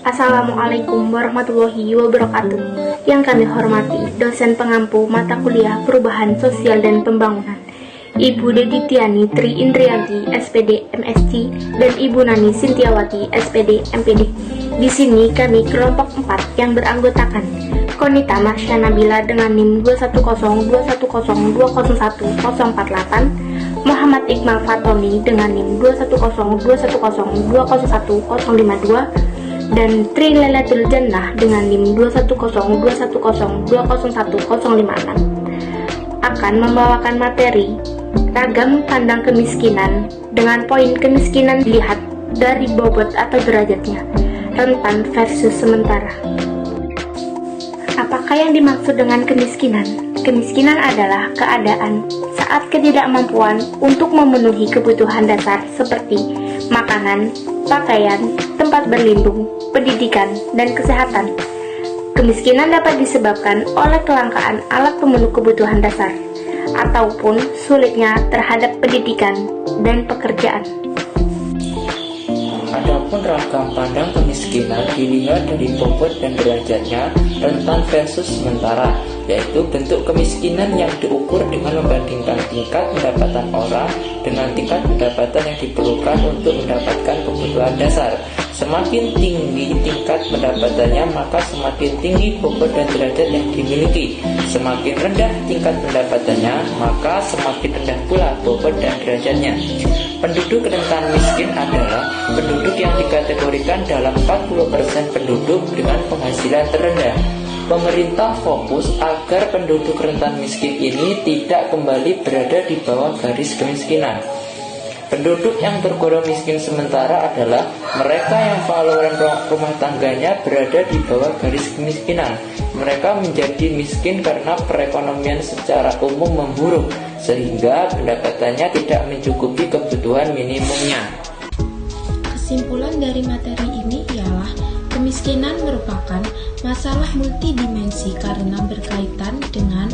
Assalamualaikum warahmatullahi wabarakatuh. Yang kami hormati dosen pengampu mata kuliah Perubahan Sosial dan Pembangunan, Ibu Deditiani Tri Indrianti, SPD MSc, dan Ibu Nani Sintiawati, SPD MPD. Di sini kami kelompok 4 yang beranggotakan Konita Marsha Nabila dengan NIM 2102002010048, Muhammad Iqmal Fatoni dengan NIM 21021020152, dan Tri Lailatul Jannah dengan NIM 2102102011056 akan membawakan materi ragam pandang kemiskinan dengan poin kemiskinan dilihat dari bobot atau derajatnya, rentan versus sementara. Apakah yang dimaksud dengan kemiskinan? Kemiskinan adalah keadaan saat ketidakmampuan untuk memenuhi kebutuhan dasar seperti makanan, pakaian, tempat berlindung, pendidikan, dan kesehatan. Kemiskinan dapat disebabkan oleh kelangkaan alat pemenuh kebutuhan dasar ataupun sulitnya terhadap pendidikan dan pekerjaan. Adapun ragam pandang kemiskinan dilihat dari bobot dan derajatnya, rentan versus sementara, yaitu bentuk kemiskinan yang diukur dengan membandingkan tingkat pendapatan orang dengan tingkat pendapatan yang diperlukan untuk mendapatkan kebutuhan dasar. Semakin tinggi tingkat pendapatannya, maka semakin tinggi bobot dan derajat yang dimiliki. Semakin rendah tingkat pendapatannya, maka semakin rendah pula bobot dan derajatnya. Penduduk rentan miskin adalah penduduk yang dikategorikan dalam 40% penduduk dengan penghasilan terendah. Pemerintah fokus agar penduduk rentan miskin ini tidak kembali berada di bawah garis kemiskinan. Penduduk yang tergolong miskin sementara adalah mereka yang pengeluaran rumah tangganya berada di bawah garis kemiskinan. Mereka menjadi miskin karena perekonomian secara umum memburuk, sehingga pendapatannya tidak mencukupi kebutuhan minimumnya. Kesimpulan dari materi ini ialah kemiskinan merupakan masalah multidimensi karena berkaitan dengan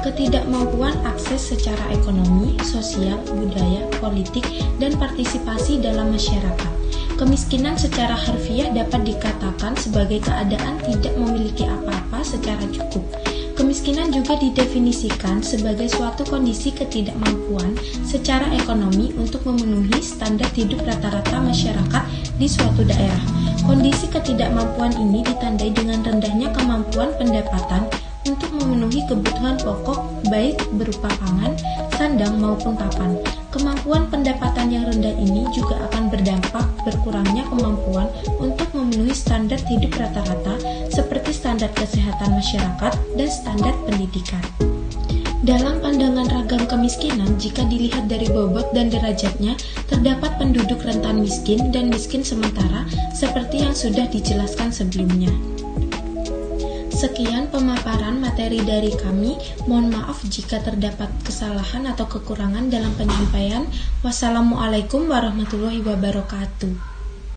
ketidakmampuan akses secara ekonomi, sosial, budaya, politik, dan partisipasi dalam masyarakat. Kemiskinan secara harfiah dapat dikatakan sebagai keadaan tidak memiliki apa-apa secara cukup. Kemiskinan juga didefinisikan sebagai suatu kondisi ketidakmampuan secara ekonomi untuk memenuhi standar hidup rata-rata masyarakat di suatu daerah. Kondisi ketidakmampuan ini ditandai dengan rendahnya kemampuan pendapatan untuk memenuhi kebutuhan pokok baik berupa pangan, sandang maupun papan. Kemampuan pendapatan yang rendah ini juga akan berdampak berkurangnya kemampuan untuk memenuhi standar hidup rata-rata seperti standar kesehatan masyarakat dan standar pendidikan. Dalam pandangan ragam kemiskinan, jika dilihat dari bobot dan derajatnya, terdapat penduduk rentan miskin dan miskin sementara seperti yang sudah dijelaskan sebelumnya. Sekian pemaparan materi dari kami. Mohon maaf jika terdapat kesalahan atau kekurangan dalam penyampaian. Wassalamualaikum warahmatullahi wabarakatuh.